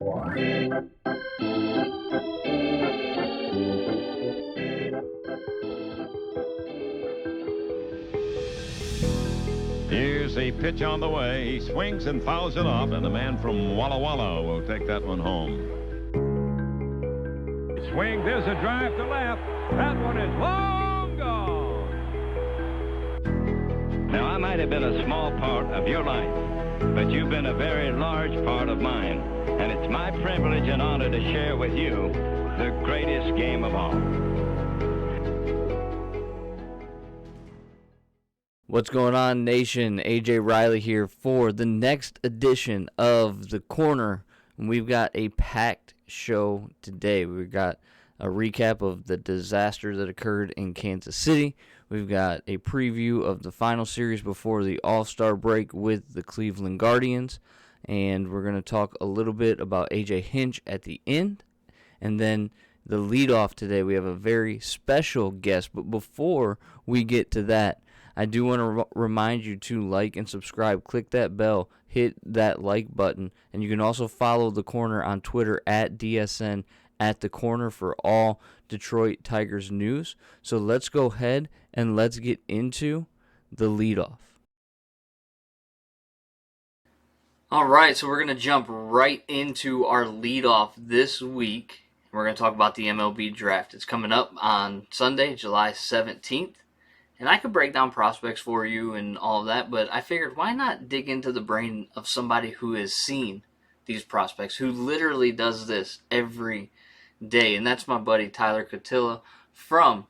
Here's a pitch on the way. He swings and fouls it off, and the man from Walla Walla will take that one home. Swing, there's a drive to left. That one is long gone. Now, I might have been a small part of your life, but you've been a very large part of mine. And it's my privilege and honor to share with you the greatest game of all. What's going on, nation? A.J. Reilly here for the next edition of The Corner. And we've got a packed show today. We've got a recap of the disaster that occurred in Kansas City. We've got a preview of the final series before the All-Star break with the Cleveland Guardians. And we're going to talk a little bit about A.J. Hinch at the end. And then the leadoff today, we have a very special guest. But before we get to that, I do want to remind you to like and subscribe. Click that bell, hit that like button, and you can also follow The Corner on Twitter at DSN at The Corner for all Detroit Tigers news. So let's go ahead and let's get into the leadoff. All right, so we're going to jump right into our leadoff this week. We're going to talk about the MLB Draft. It's coming up on Sunday, July 17th. And I could break down prospects for you and all of that, but I figured why not dig into the brain of somebody who has seen these prospects, who literally does this every day. And that's my buddy Tyler Kotila from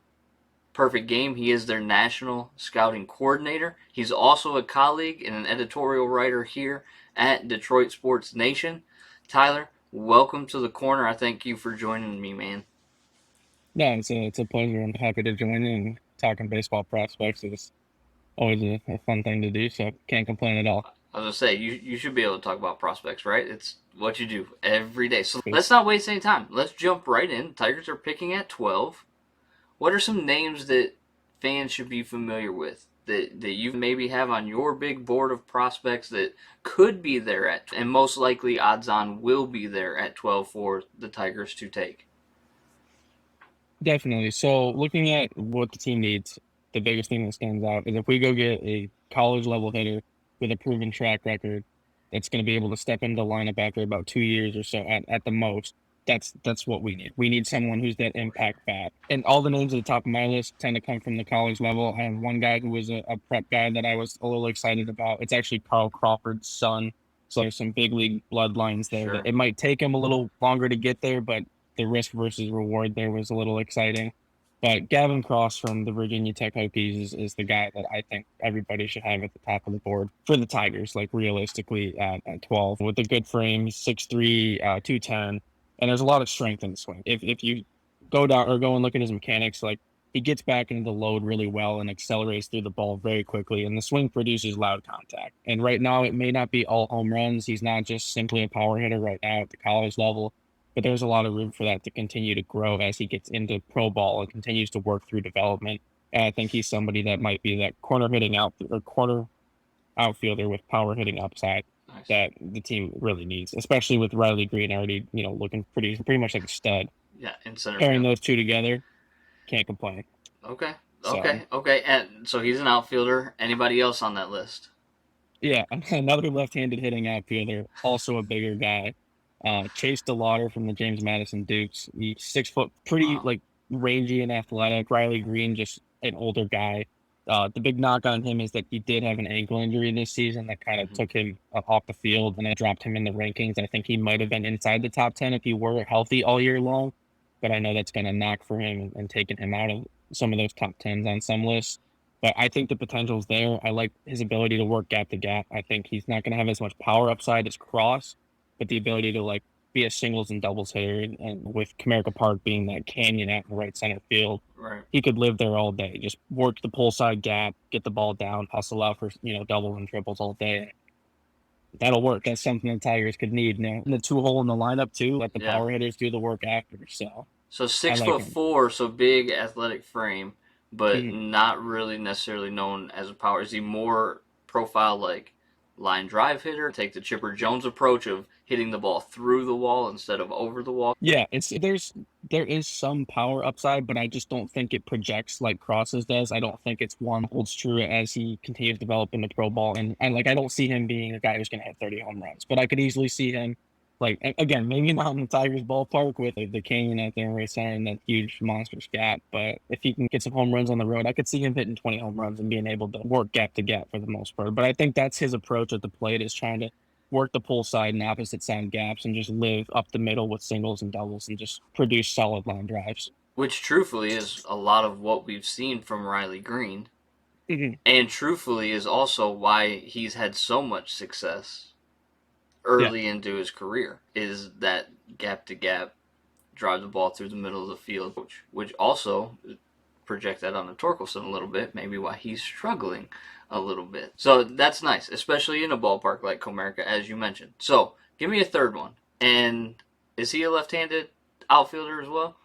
Perfect Game. He is their national scouting coordinator. He's also a colleague and an editorial writer here at Detroit Sports Nation. Tyler, welcome to The Corner. I thank you for joining me, man. Yeah, it's a pleasure. I'm happy to join in. And talking baseball prospects is always a fun thing to do, so can't complain at all. I was going to say, you should be able to talk about prospects, right? It's what you do every day. So let's not waste any time. Let's jump right in. Tigers are picking at 12. What are some names that fans should be familiar with that you maybe have on your big board of prospects that could be there at, and most likely odds on will be there at 12 for the Tigers to take? Definitely. So looking at what the team needs, the biggest thing that stands out is if we go get a college-level hitter with a proven track record that's going to be able to step into the lineup after about 2 years or so at the most, that's what we need. We need someone who's that impact bat. And all the names at the top of my list tend to come from the college level. I have one guy who was a prep guy that I was a little excited about. It's actually Carl Crawford's son. So there's some big league bloodlines there. Sure. It might take him a little longer to get there, but the risk versus reward there was a little exciting. But Gavin Cross from the Virginia Tech Hokies is the guy that I think everybody should have at the top of the board for the Tigers, like realistically at 12. With a good frame, 6'3", 210, and there's a lot of strength in the swing. If you go down or go and look at his mechanics, like he gets back into the load really well and accelerates through the ball very quickly, and the swing produces loud contact. And right now it may not be all home runs. He's not just simply a power hitter right now at the college level. But there's a lot of room for that to continue to grow as he gets into pro ball and continues to work through development. And I think he's somebody that might be that corner outfielder with power hitting upside. Nice. That the team really needs, especially with Reilly Green already, looking pretty much like a stud. Yeah, in center Pairing field. those two together, can't complain. Okay. And so he's an outfielder. Anybody else on that list? Yeah, another left-handed hitting outfielder, also a bigger guy. Chase DeLauder from the James Madison Dukes. He's 6 foot, pretty rangy and athletic. Reilly Green, just an older guy. The big knock on him is that he did have an ankle injury this season that kind of took him off the field and it dropped him in the rankings. I think he might have been inside the top 10 if he were healthy all year long, but I know that's going to knock for him and taking him out of some of those top 10s on some lists. But I think the potential's there. I like his ability to work gap to gap. I think he's not going to have as much power upside as Cross, but the ability to be a singles and doubles hitter, and with Comerica Park being that canyon out in right center field, right, he could live there all day. Just work the pull side gap, get the ball down, hustle out for doubles and triples all day. That'll work. That's something the Tigers could need. Now, the 2-hole in the lineup too, let the power hitters do the work after. So 6'4", so big athletic frame, but not really necessarily known as a power. Is he more profile like line drive hitter? Take the Chipper Jones approach of hitting the ball through the wall instead of over the wall. Yeah, there is some power upside, but I just don't think it projects like Crosses does. I don't think it's one holds true as he continues to develop in the pro ball, and like I don't see him being a guy who's going to hit 30 home runs, but I could easily see him like again maybe not in the Tigers ballpark with the Canyon out there in Ray Center and that huge monstrous gap, but if he can get some home runs on the road, I could see him hitting 20 home runs and being able to work gap to gap for the most part. But I think that's his approach at the plate, is trying to work the pull side and opposite side gaps and just live up the middle with singles and doubles and just produce solid line drives. Which truthfully is a lot of what we've seen from Reilly Green. Mm-hmm. And truthfully is also why he's had so much success early into his career, is that gap to gap, drive the ball through the middle of the field, which also project that on to Torkelson a little bit, maybe why he's struggling a little bit. So that's nice, especially in a ballpark like Comerica, as you mentioned. So give me a third one. And is he a left-handed outfielder as well?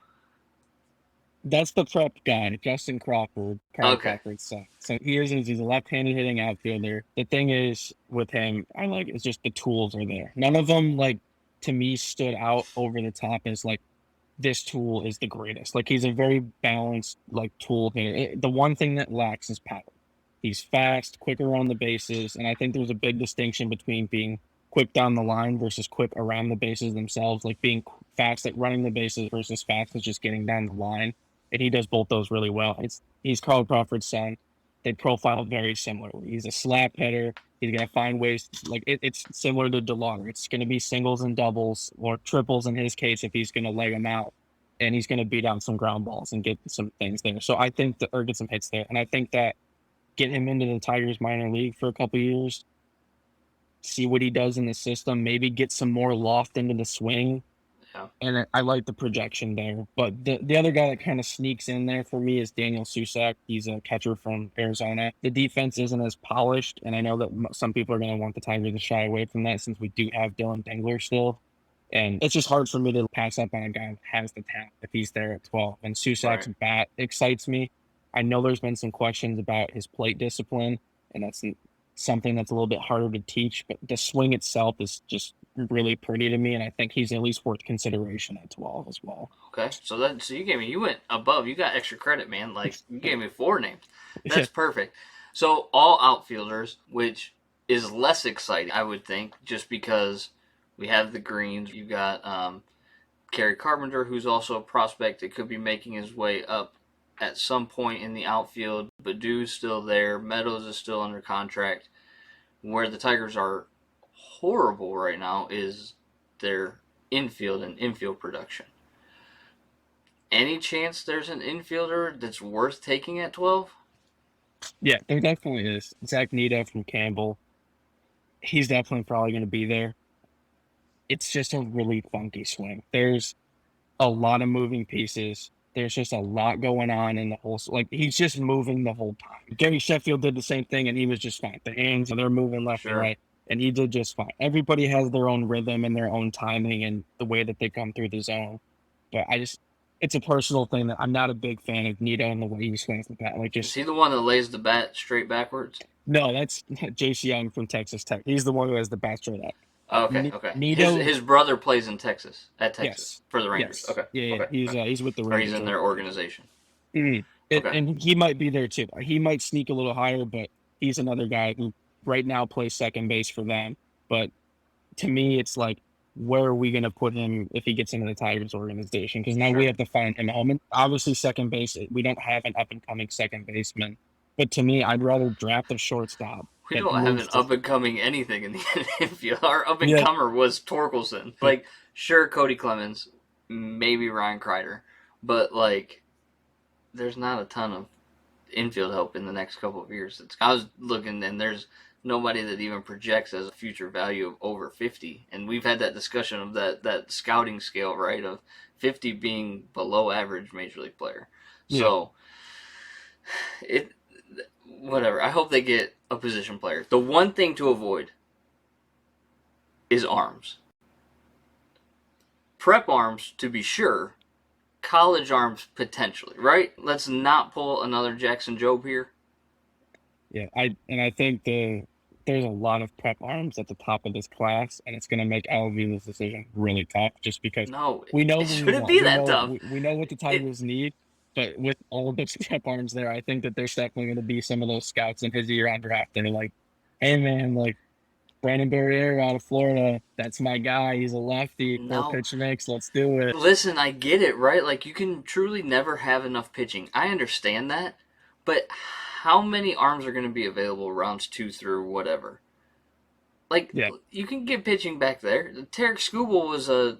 That's the prep guy, Justin Crawford. Okay. Crawford's son. So he's a left-handed hitting outfielder. The thing is with him, I like it's just the tools are there. None of them, like, to me, stood out over the top as like this tool is the greatest. Like, he's a very balanced like tool hitter. The one thing that lacks is power. He's fast, quick around the bases, and I think there's a big distinction between being quick down the line versus quick around the bases themselves, like being fast at running the bases versus fast at just getting down the line. And he does both those really well. He's Carl Crawford's son. They profile very similarly. He's a slap hitter. He's going to find ways, like it's similar to DeLauder. It's going to be singles and doubles or triples in his case if he's going to lay them out. And he's going to beat out some ground balls and get some things there. So I think or get some hits there. And I think that get him into the Tigers minor league for a couple years, see what he does in the system, maybe get some more loft into the swing. Yeah. And I like the projection there. But the other guy that kind of sneaks in there for me is Daniel Susak. He's a catcher from Arizona. The defense isn't as polished, and I know that some people are going to want the Tigers to shy away from that since we do have Dylan Dengler still. And it's just hard for me to pass up on a guy who has the talent if he's there at 12. And Susak's bat excites me. I know there's been some questions about his plate discipline, and that's something that's a little bit harder to teach, but the swing itself is just really pretty to me, and I think he's at least worth consideration at 12 as well. Okay, so you went above. You got extra credit, man. Like, you gave me 4 names. That's perfect. So all outfielders, which is less exciting, I would think, just because we have the Greens. You got Kerry Carpenter, who's also a prospect that could be making his way up at some point in the outfield. Badu's still there. Meadows is still under contract. Where the Tigers are horrible right now is their infield and infield production. Any chance there's an infielder that's worth taking at 12? Yeah, there definitely is. Zach Nita from Campbell. He's definitely probably going to be there. It's just a really funky swing. There's a lot of moving pieces. There's just a lot going on in the whole, like, he's just moving the whole time. Gary Sheffield did the same thing, and he was just fine. The hands, they're moving left and right, and he did just fine. Everybody has their own rhythm and their own timing and the way that they come through the zone. But it's a personal thing that I'm not a big fan of Nita and the way he swings the bat. Like, is he the one that lays the bat straight backwards? No, that's Jace Young from Texas Tech. He's the one who has the bat straight up. Okay. His brother plays in Texas, for the Rangers. Yes. Okay. Yeah. Okay. He's with the Rangers. Or he's in their organization. Mm-hmm. And he might be there too. He might sneak a little higher, but he's another guy who right now plays second base for them. But to me, it's like, where are we going to put him if he gets into the Tigers organization? Because now we have to find him a home. Obviously, second base, we don't have an up-and-coming second baseman. But to me, I'd rather draft a shortstop. We don't have an up-and-coming anything in the infield. Our up-and-comer was Torkelson. Like, sure, Cody Clemens, maybe Ryan Kreider. But, like, there's not a ton of infield help in the next couple of years. I was looking, and there's nobody that even projects as a future value of over 50. And we've had that discussion of that scouting scale, right, of 50 being below average major league player. So, whatever. I hope they get a position player. The one thing to avoid is arms. Prep arms, to be sure. College arms, potentially, right? Let's not pull another Jackson Jobe here. Yeah, I think the there's a lot of prep arms at the top of this class, and it's going to make LV's decision really tough just because No, we know it what we shouldn't want. be that tough. We know what the Tigers need, but with all of those prep arms there, I think that there's definitely going to be some of those scouts in his year on draft that are like, hey, man, like, Brandon Barriere out of Florida, that's my guy. He's a lefty. No. 4 pitch mix. Let's do it. Listen, I get it, right? Like, you can truly never have enough pitching. I understand that, but how many arms are going to be available rounds 2 through whatever? Like, Yeah. you can get pitching back there. Tarek Skubal was a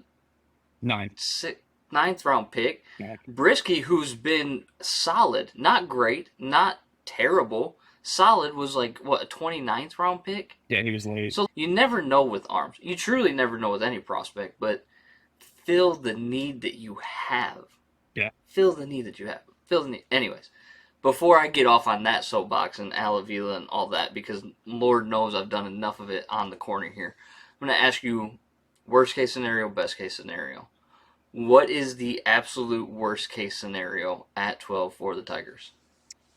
9th round pick. Yeah. Brisky, who's been solid, not great, not terrible, solid, was like, what, a 29th round pick? Yeah, he was late. So you never know with arms. You truly never know with any prospect, but fill the need that you have. Yeah. Fill the need that you have. Fill the need. Anyways, before I get off on that soapbox and Alavila and all that, because Lord knows I've done enough of it on the corner here, I'm going to ask you worst case scenario, best case scenario. What is the absolute worst case scenario at 12 for the Tigers?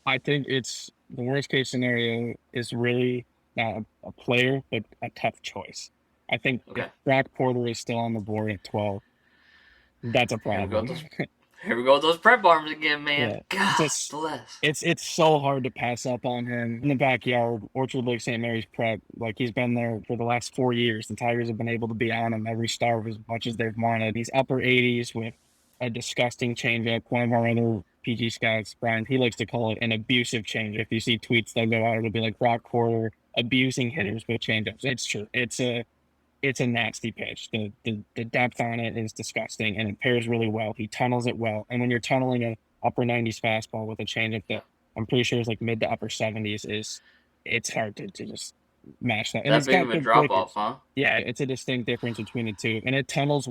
I think it's the worst case scenario is really not a player, but a tough choice. I think if Brock Porter is still on the board at 12, that's a problem. Here we go with those prep arms again, man. Yeah. God bless. It's so hard to pass up on him in the backyard. Orchard Lake St. Mary's prep, like he's been there for the last 4 years. The Tigers have been able to be on him every start as much as they've wanted. He's upper 80s with a disgusting changeup. One of our other PG scouts, Brian, he likes to call it an abusive changeup. If you see tweets that go out, it'll be like Brock Porter abusing hitters with changeups. It's true. It's a nasty pitch. The depth on it is disgusting, and it pairs really well. He tunnels it well. And when you're tunneling an upper 90s fastball with a changeup that I'm pretty sure is like mid to upper 70s, it's hard to just match that. And that big of a drop-off, huh? Yeah, it's a distinct difference between the two. And it tunnels.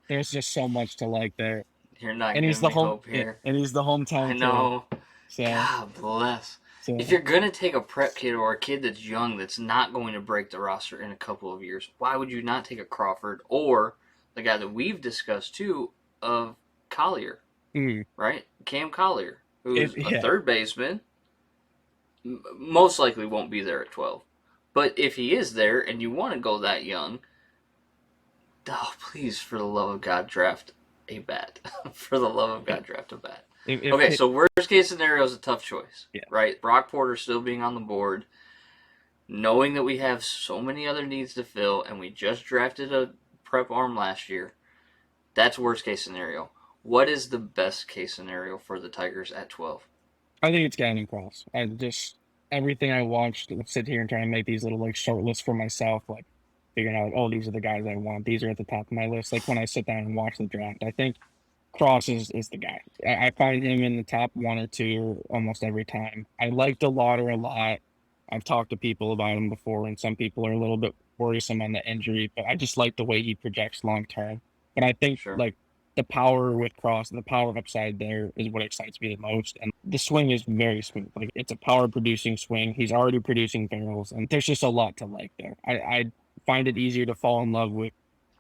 There's just so much to like there. You're not and giving me hope here. And he's the hometown I know. So, God bless. So, if you're going to take a prep kid or a kid that's young that's not going to break the roster in a couple of years, why would you not take a Crawford or the guy that we've discussed too of Collier, right? Cam Collier, who's a third baseman, most likely won't be there at 12. But if he is there and you want to go that young, oh, please, for the love of God, draft a bat. For the love of God, draft a bat. So worst case scenario is a tough choice, right? Brock Porter still being on the board, knowing that we have so many other needs to fill, and we just drafted a prep arm last year. That's worst case scenario. What is the best case scenario for the Tigers at 12? I think it's Gavin Cross. Everything I watched, sit here and try and make these little like short lists for myself, like figuring out, oh, these are the guys I want. These are at the top of my list. Like when I sit down and watch the draft, I think Cross is the guy. I find him in the top 1 or 2 almost every time. I like DeLauder a lot. I've talked to people about him before, and some people are a little bit worrisome on the injury, but I just like the way he projects long term. But I think like the power with Cross and the power upside there is what excites me the most. And the swing is very smooth. Like it's a power producing swing. He's already producing barrels, and there's just a lot to like there. I find it easier to fall in love with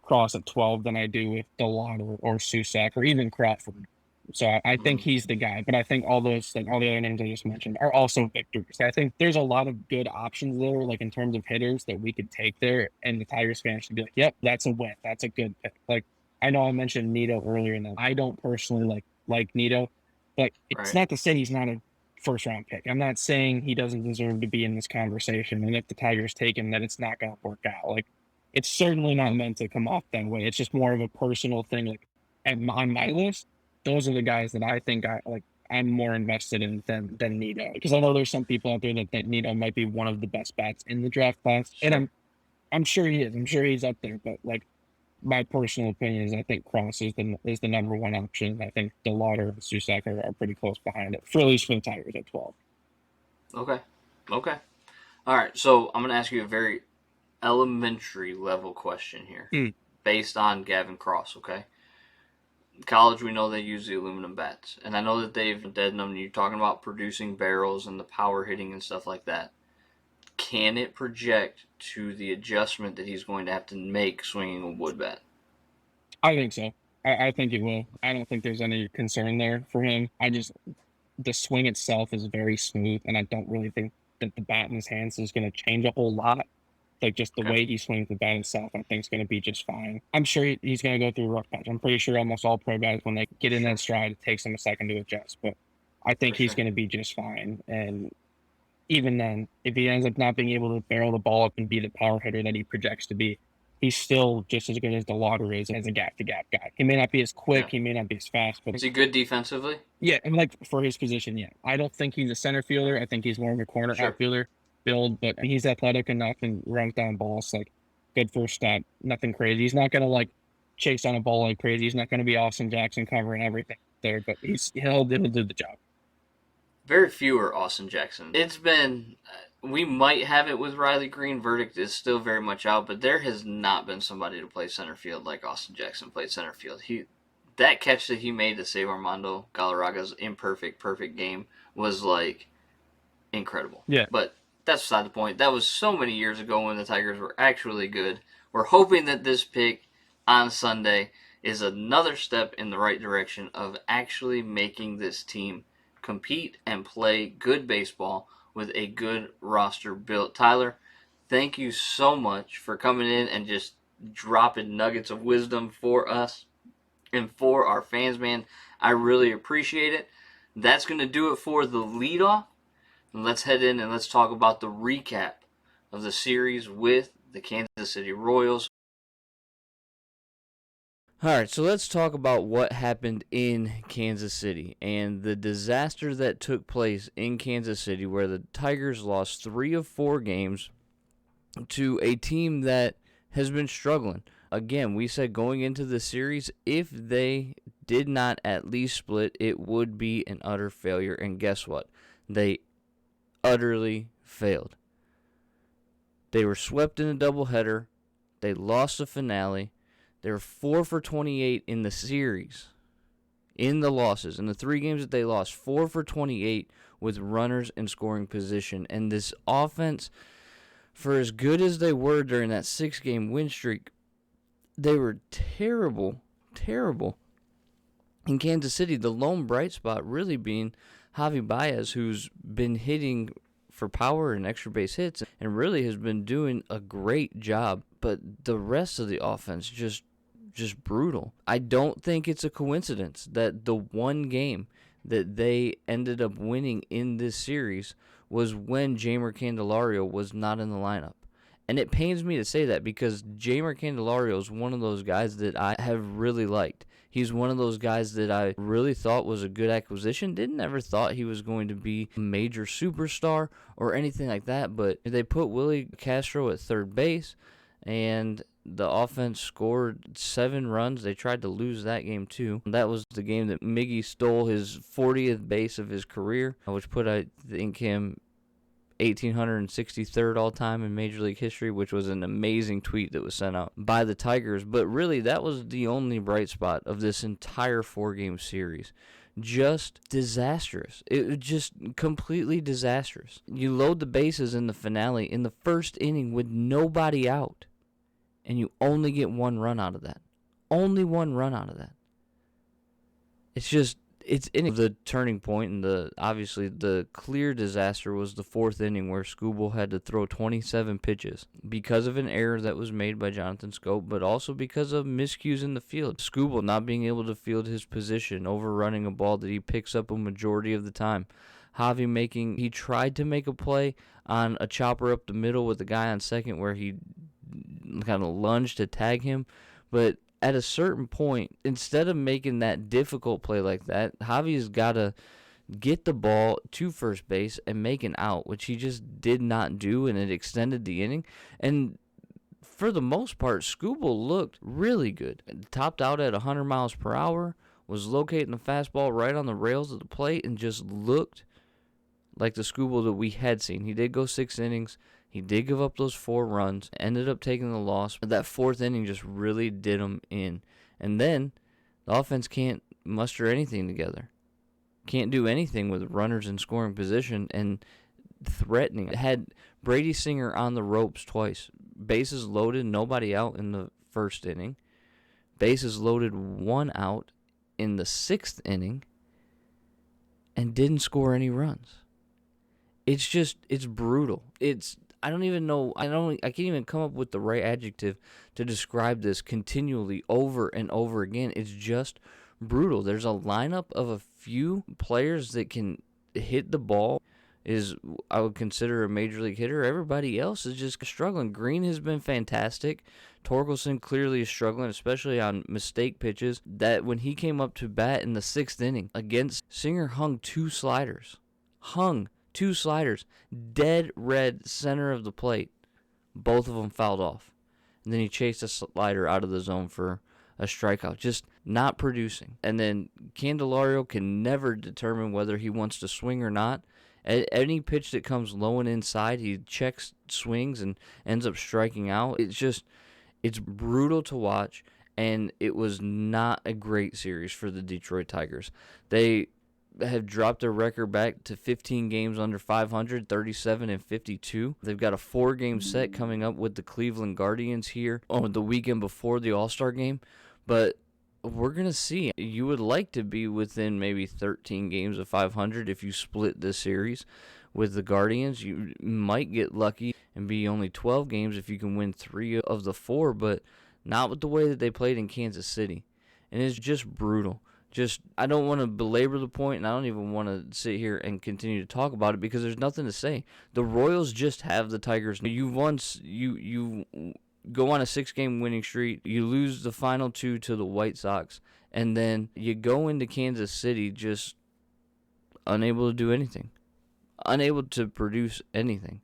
Cross at 12 than I do with DeLauder or Susak or even Crawford. So I think he's the guy. But I think all the other names I just mentioned are also victors. I think there's a lot of good options there, like in terms of hitters that we could take there, and the Tigers fans should be like, yep, that's a win. That's a good pick. Like I know I mentioned Nito earlier, and I don't personally like Nito, but it's not to say he's not a first-round pick. I'm not saying he doesn't deserve to be in this conversation, and if the Tigers take him, that it's not going to work out. Like, it's certainly not meant to come off that way. It's just more of a personal thing. Like, on my list, those are the guys that I think I'm more invested in than Nito, because I know there's some people out there that think Nito might be one of the best bats in the draft class, and I'm sure he is. I'm sure he's up there, but like my personal opinion is I think Cross is the number one option. I think DeLauder and Susak are pretty close behind it, for at least for the Tigers at 12. Okay. All right, so I'm going to ask you a very elementary level question here, based on Gavin Cross, okay? College, we know they use the aluminum bats, and I know that they've deadened them. You're talking about producing barrels and the power hitting and stuff like that. Can it project to the adjustment that he's going to have to make swinging a wood bat? I think so. I think it will. I don't think there's any concern there for him. The swing itself is very smooth, and I don't really think that the bat in his hands is going to change a whole lot. Like, just the Okay. way he swings the bat itself, I think is going to be just fine. I'm sure he's going to go through a rough patch. I'm pretty sure almost all pro guys, when they get in that stride, it takes them a second to adjust. But I think For he's sure. going to be just fine. And even then, if he ends up not being able to barrel the ball up and be the power hitter that he projects to be, he's still just as good as the Lauder is as a gap-to-gap guy. He may not be as quick, Yeah. he may not be as fast, but Is he good defensively? yeah, and like for his position, yeah. I don't think he's a center fielder. I think he's more of a corner Sure. outfielder build, but he's athletic enough and runs down balls. Like, good first step, nothing crazy. He's not gonna like chase down a ball like crazy. He's not gonna be Austin Jackson covering everything there, but he'll do the job. Very few are Austin Jackson. It's been, we might have it with Reilly Green. Verdict is still very much out, but there has not been somebody to play center field like Austin Jackson played center field. That catch that he made to save Armando Galarraga's perfect game was like incredible. Yeah. But that's beside the point. That was so many years ago when the Tigers were actually good. We're hoping that this pick on Sunday is another step in the right direction of actually making this team compete and play good baseball with a good roster built. Tyler, thank you so much for coming in and just dropping nuggets of wisdom for us and for our fans, man. I really appreciate it. That's going to do it for the leadoff. And let's head in and let's talk about the recap of the series with the Kansas City Royals. All right, so let's talk about what happened in Kansas City and the disaster that took place in Kansas City, where the Tigers lost 3 of 4 games to a team that has been struggling. Again, we said going into the series, if they did not at least split, it would be an utter failure. And guess what? They utterly failed. They were swept in a doubleheader. They lost the finale. They were 4 for 28 in the series, in the losses. In the 3 games that they lost, 4 for 28 with runners in scoring position. And this offense, for as good as they were during that 6-game win streak, they were terrible, terrible. In Kansas City, the lone bright spot really being Javi Baez, who's been hitting for power and extra base hits and really has been doing a great job. But the rest of the offense just brutal. I don't think it's a coincidence that the one game that they ended up winning in this series was when Jeimer Candelario was not in the lineup. And it pains me to say that because Jeimer Candelario is one of those guys that I have really liked. He's one of those guys that I really thought was a good acquisition. Didn't ever thought he was going to be a major superstar or anything like that. But they put Willie Castro at third base, and the offense scored 7 runs. They tried to lose that game too. That was the game that Miggy stole his 40th base of his career, which put, I think, him 1,863rd all-time in Major League history, which was an amazing tweet that was sent out by the Tigers. But really, that was the only bright spot of this entire 4-game series. Just disastrous. It was just completely disastrous. You load the bases in the finale in the first inning with nobody out, and you only get 1 run out of that. Only 1 run out of that. It's in the turning point, and obviously the clear disaster was the 4th inning where Skubal had to throw 27 pitches because of an error that was made by Jonathan Scope, but also because of miscues in the field. Skubal not being able to field his position, overrunning a ball that he picks up a majority of the time. Javi he tried to make a play on a chopper up the middle with the guy on second where he kind of lunged to tag him, but at a certain point, instead of making that difficult play like that, Javi's got to get the ball to first base and make an out, which he just did not do, and it extended the inning. And for the most part, Skubal looked really good. Topped out at 100 miles per hour, was locating the fastball right on the rails of the plate, and just looked like the Skubal that we had seen. He did go 6 innings. He did give up those 4 runs, ended up taking the loss, but that 4th inning just really did him in. And then the offense can't muster anything together. Can't do anything with runners in scoring position and threatening. It had Brady Singer on the ropes twice. Bases loaded, nobody out in the 1st inning. Bases loaded, 1 out in the 6th inning, and didn't score any runs. it's brutal. I don't even know. I can't even come up with the right adjective to describe this continually over and over again. It's just brutal. There's a lineup of a few players that can hit the ball. I would consider a major league hitter. Everybody else is just struggling. Green has been fantastic. Torkelson clearly is struggling, especially on mistake pitches. That when he came up to bat in the 6th inning against Singer, hung two sliders, dead red center of the plate. Both of them fouled off, and then he chased a slider out of the zone for a strikeout, just not producing. And then Candelario can never determine whether he wants to swing or not. At any pitch that comes low and inside, he checks swings and ends up striking out. It's brutal to watch, and it was not a great series for the Detroit Tigers. They have dropped their record back to 15 games under 500, 37-52. They've got a 4-game set coming up with the Cleveland Guardians here on the weekend before the All-Star game, but we're going to see. You would like to be within maybe 13 games of 500 if you split this series with the Guardians. You might get lucky and be only 12 games if you can win 3 of the 4, but not with the way that they played in Kansas City. And it's just brutal. I don't want to belabor the point, and I don't even want to sit here and continue to talk about it because there's nothing to say. The Royals just have the Tigers. You go on a 6-game winning streak, you lose the final 2 to the White Sox, and then you go into Kansas City just unable to do anything, unable to produce anything,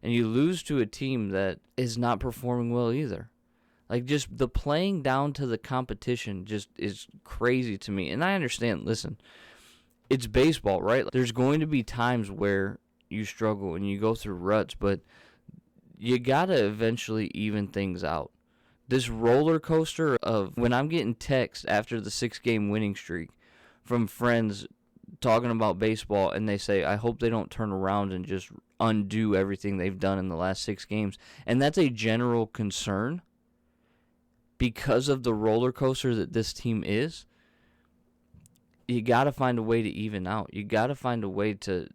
and you lose to a team that is not performing well either. Like, just the playing down to the competition just is crazy to me. And I understand, listen, it's baseball, right? There's going to be times where you struggle and you go through ruts, but you got to eventually even things out. This roller coaster of when I'm getting texts after the 6-game winning streak from friends talking about baseball, and they say, I hope they don't turn around and just undo everything they've done in the last 6 games. And that's a general concern because of the roller coaster that this team is. You got to find a way to even out. You got to find a way to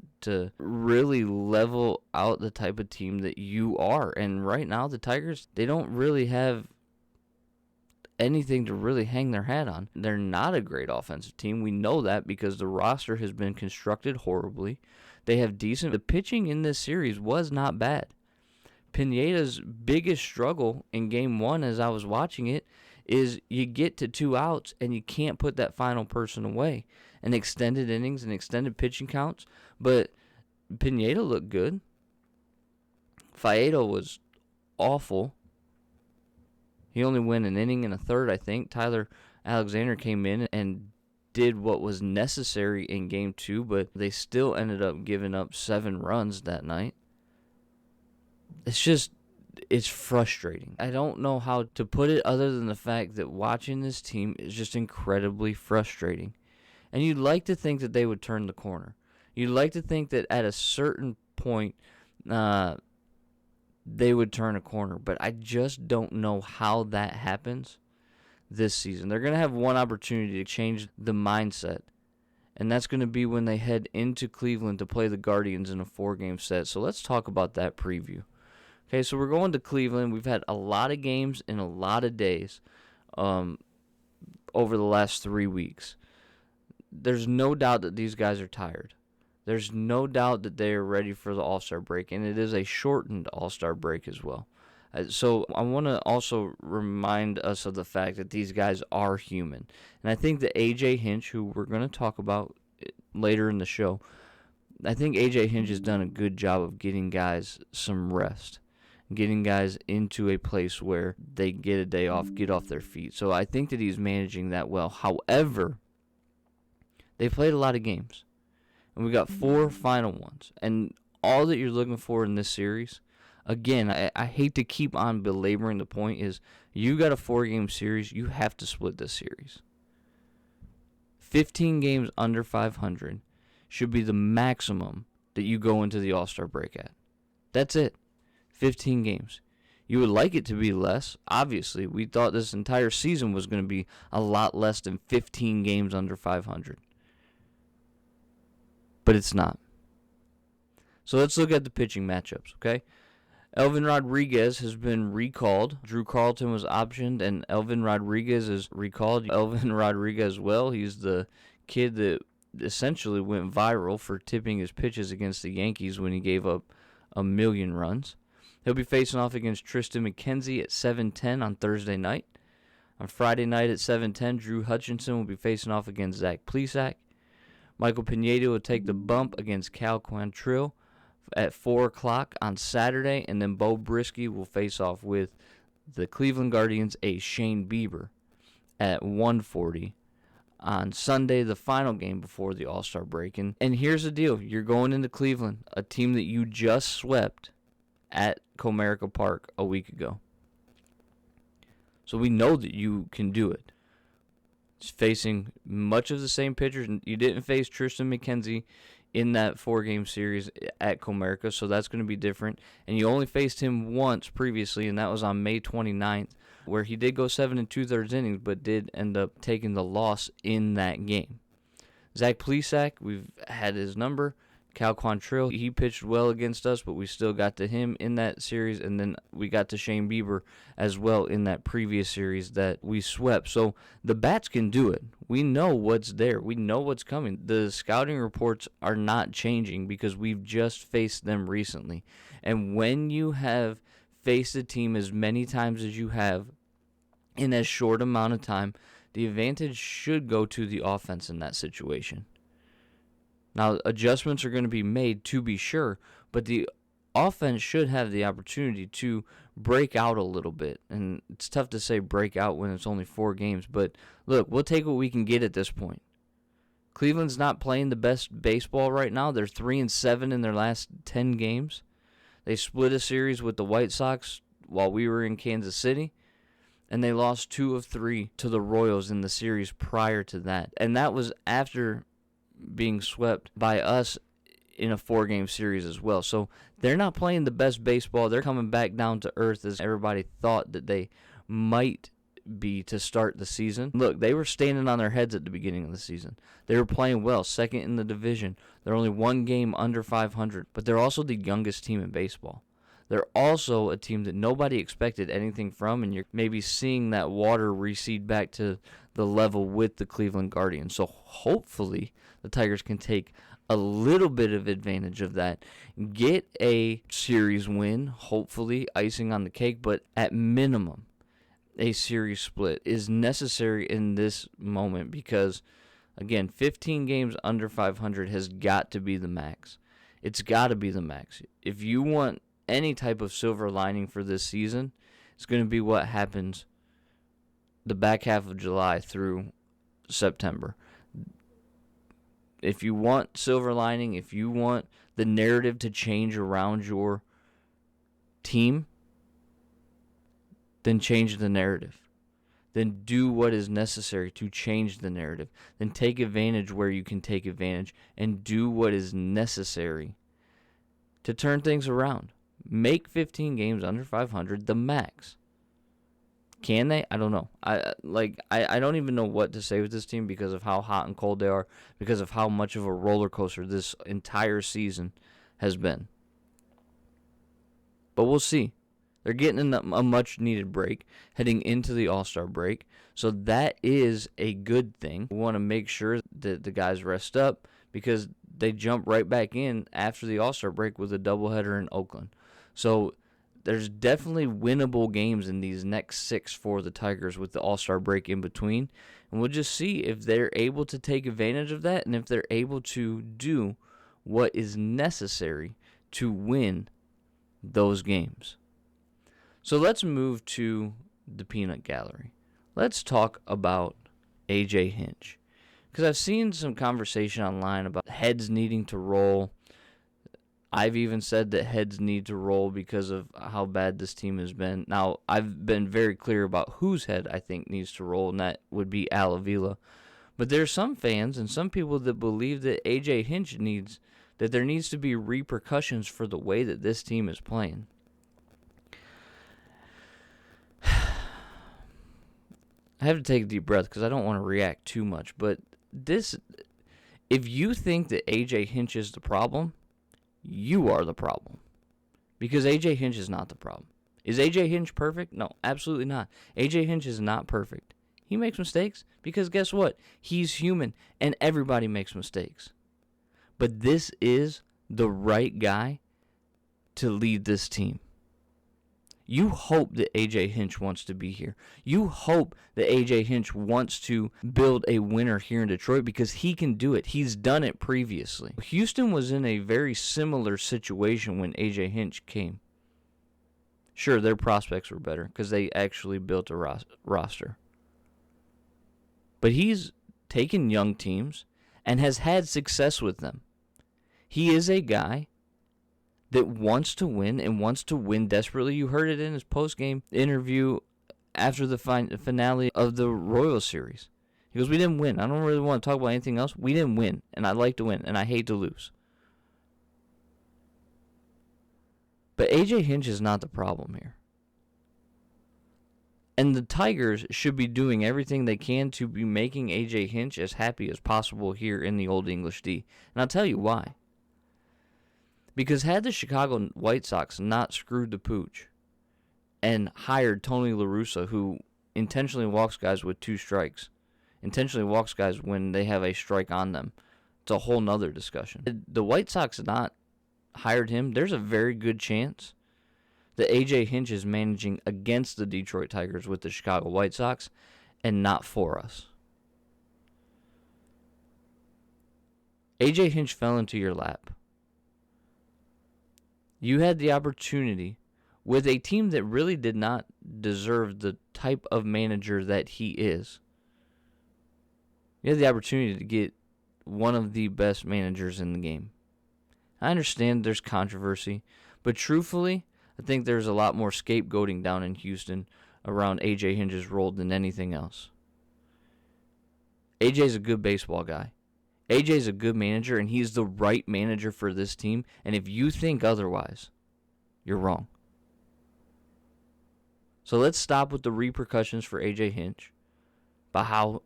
really level out the type of team that you are. And right now, the Tigers, they don't really have anything to really hang their hat on. They're not a great offensive team. We know that because the roster has been constructed horribly. They have decent. The pitching in this series was not bad. Pineda's biggest struggle in Game 1 as I was watching it is you get to 2 outs and you can't put that final person away. And extended innings and extended pitching counts. But Pineda looked good. Faedo was awful. He only went an inning and a third, I think. Tyler Alexander came in and did what was necessary in Game 2, but they still ended up giving up 7 runs that night. It's frustrating. I don't know how to put it other than the fact that watching this team is just incredibly frustrating. And you'd like to think that they would turn the corner. You'd like to think that at a certain point they would turn a corner, but I just don't know how that happens this season. They're going to have one opportunity to change the mindset, and that's going to be when they head into Cleveland to play the Guardians in a 4-game set. So let's talk about that preview. Okay, so we're going to Cleveland. We've had a lot of games in a lot of days over the last 3 weeks. There's no doubt that these guys are tired. There's no doubt that they are ready for the All-Star break, and it is a shortened All-Star break as well. So I want to also remind us of the fact that these guys are human. And I think that A.J. Hinch, who we're going to talk about later in the show, I think A.J. Hinch has done a good job of getting guys some rest, getting guys into a place where they get a day off, get off their feet. So I think that he's managing that well. However, they played a lot of games, and we got 4 final ones. And all that you're looking for in this series, again, I hate to keep on belaboring the point, is you got a 4-game series, you have to split this series. 15 games under 500 should be the maximum that you go into the All-Star break at. That's it. 15 games. You would like it to be less. Obviously, we thought this entire season was going to be a lot less than 15 games under 500. But it's not. So let's look at the pitching matchups, okay? Elvin Rodriguez has been recalled. Drew Carlton was optioned, and Elvin Rodriguez is recalled. Elvin Rodriguez, well, he's the kid that essentially went viral for tipping his pitches against the Yankees when he gave up 1,000,000 runs. He'll be facing off against Tristan McKenzie at 7:10 on Thursday night. On Friday night at 7:10, Drew Hutchinson will be facing off against Zach Plesac. Michael Pineda will take the bump against Cal Quantrill at 4 o'clock on Saturday, and then Bo Brisky will face off with the Cleveland Guardians' Shane Bieber at 1:40 on Sunday, the final game before the All-Star break. And here's the deal. You're going into Cleveland, a team that you just swept at Comerica Park a week ago. So we know that you can do it. It's facing much of the same pitchers. You didn't face Tristan McKenzie in that 4-game series at Comerica, so that's going to be different. And you only faced him once previously, and that was on May 29th, where he did go 7 2/3 innings, but did end up taking the loss in that game. Zach Plesac, we've had his number. Cal Quantrill, he pitched well against us, but we still got to him in that series, and then we got to Shane Bieber as well in that previous series that we swept. So the bats can do it. We know what's there. We know what's coming. The scouting reports are not changing because we've just faced them recently. And when you have faced a team as many times as you have in as short amount of time, the advantage should go to the offense in that situation. Now, adjustments are going to be made to be sure, but the offense should have the opportunity to break out a little bit. And it's tough to say break out when it's only 4 games, but look, we'll take what we can get at this point. Cleveland's not playing the best baseball right now. They're 3-7 in their last 10 games. They split a series with the White Sox while we were in Kansas City, and they lost 2 of 3 to the Royals in the series prior to that. And that was after being swept by us in a 4-game series as well. So they're not playing the best baseball. They're coming back down to earth as everybody thought that they might be to start the season. Look, they were standing on their heads at the beginning of the season. They were playing well, second in the division. They're only 1 game under 500, but they're also the youngest team in baseball. They're also a team that nobody expected anything from, and you're maybe seeing that water recede back to the level with the Cleveland Guardians. So hopefully the Tigers can take a little bit of advantage of that, get a series win, hopefully icing on the cake, but at minimum a series split is necessary in this moment because, again, 15 games under 500 has got to be the max. It's got to be the max. If you want any type of silver lining for this season, it's going to be what happens the back half of July through September. If you want silver lining, if you want the narrative to change around your team, then change the narrative. Then do what is necessary to change the narrative. Then take advantage where you can take advantage and do what is necessary to turn things around. Make 15 games under 500 the max. Can they? I don't know. I don't even know what to say with this team because of how hot and cold they are, because of how much of a roller coaster this entire season has been. But we'll see. They're getting a much-needed break heading into the All-Star break, so that is a good thing. We want to make sure that the guys rest up because they jump right back in after the All-Star break with a doubleheader in Oakland. So there's definitely winnable games in these next 6 for the Tigers with the All-Star break in between. And we'll just see if they're able to take advantage of that and if they're able to do what is necessary to win those games. So let's move to the peanut gallery. Let's talk about A.J. Hinch. Because I've seen some conversation online about heads needing to roll. I've even said that heads need to roll because of how bad this team has been. Now, I've been very clear about whose head I think needs to roll, and that would be Al Avila. But there's some fans and some people that believe that A.J. Hinch that there needs to be repercussions for the way that this team is playing. I have to take a deep breath because I don't want to react too much. But if you think that A.J. Hinch is the problem, You are the problem. Because A.J. Hinch is not the problem. Is A.J. Hinch perfect? No, absolutely not. A.J. Hinch is not perfect. He makes mistakes because guess what? He's human and everybody makes mistakes. But this is the right guy to lead this team. You hope that A.J. Hinch wants to be here. You hope that A.J. Hinch wants to build a winner here in Detroit because he can do it. He's done it previously. Houston was in a very similar situation when A.J. Hinch came. Sure, their prospects were better because they actually built a roster. But he's taken young teams and has had success with them. He is a guy that wants to win and wants to win desperately. You heard it in his post-game interview after the finale of the Royals series. He goes, we didn't win. I don't really want to talk about anything else. We didn't win, and I like to win, and I hate to lose. But A.J. Hinch is not the problem here. And the Tigers should be doing everything they can to be making A.J. Hinch as happy as possible here in the Old English D. And I'll tell you why. Because had the Chicago White Sox not screwed the pooch and hired Tony La Russa, who intentionally walks guys with 2 strikes, intentionally walks guys when they have a strike on them, it's a whole nother discussion. Had the White Sox not hired him, there's a very good chance that A.J. Hinch is managing against the Detroit Tigers with the Chicago White Sox and not for us. A.J. Hinch fell into your lap. You had the opportunity with a team that really did not deserve the type of manager that he is. You had the opportunity to get one of the best managers in the game. I understand there's controversy, but truthfully, I think there's a lot more scapegoating down in Houston around A.J. Hinch's role than anything else. A.J.'s a good baseball guy. A.J.'s a good manager, and he's the right manager for this team. And if you think otherwise, you're wrong. So let's stop with the repercussions for A.J. Hinch by how,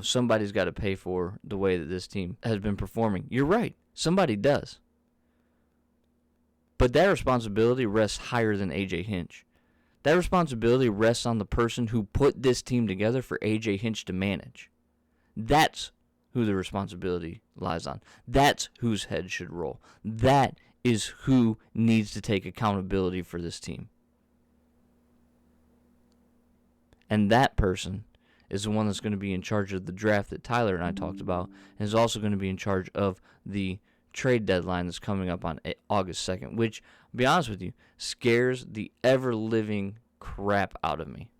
somebody's got to pay for the way that this team has been performing. You're right. Somebody does. But that responsibility rests higher than A.J. Hinch. That responsibility rests on the person who put this team together for A.J. Hinch to manage. That's who the responsibility lies on. That's whose head should roll. That is who needs to take accountability for this team. And that person is the one that's going to be in charge of the draft that Tyler and I talked about, and is also going to be in charge of the trade deadline that's coming up on August 2nd, which, to be honest with you, scares the ever-living crap out of me.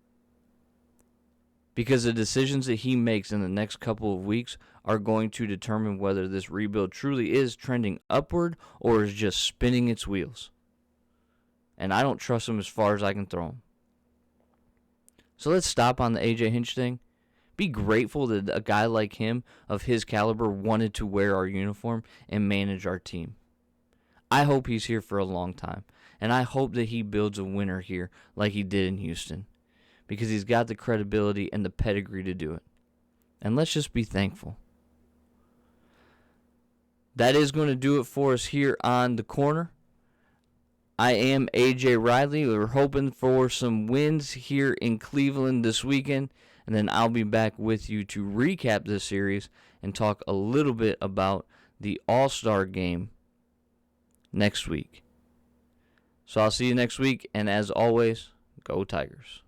Because the decisions that he makes in the next couple of weeks are going to determine whether this rebuild truly is trending upward or is just spinning its wheels. And I don't trust him as far as I can throw him. So let's stop on the A.J. Hinch thing. Be grateful that a guy like him, of his caliber, wanted to wear our uniform and manage our team. I hope he's here for a long time. And I hope that he builds a winner here like he did in Houston. Because he's got the credibility and the pedigree to do it. And let's just be thankful. That is going to do it for us here on The Corner. I am A.J. Reilly. We're hoping for some wins here in Cleveland this weekend. And then I'll be back with you to recap this series and talk a little bit about the All-Star game next week. So I'll see you next week. And as always, go Tigers.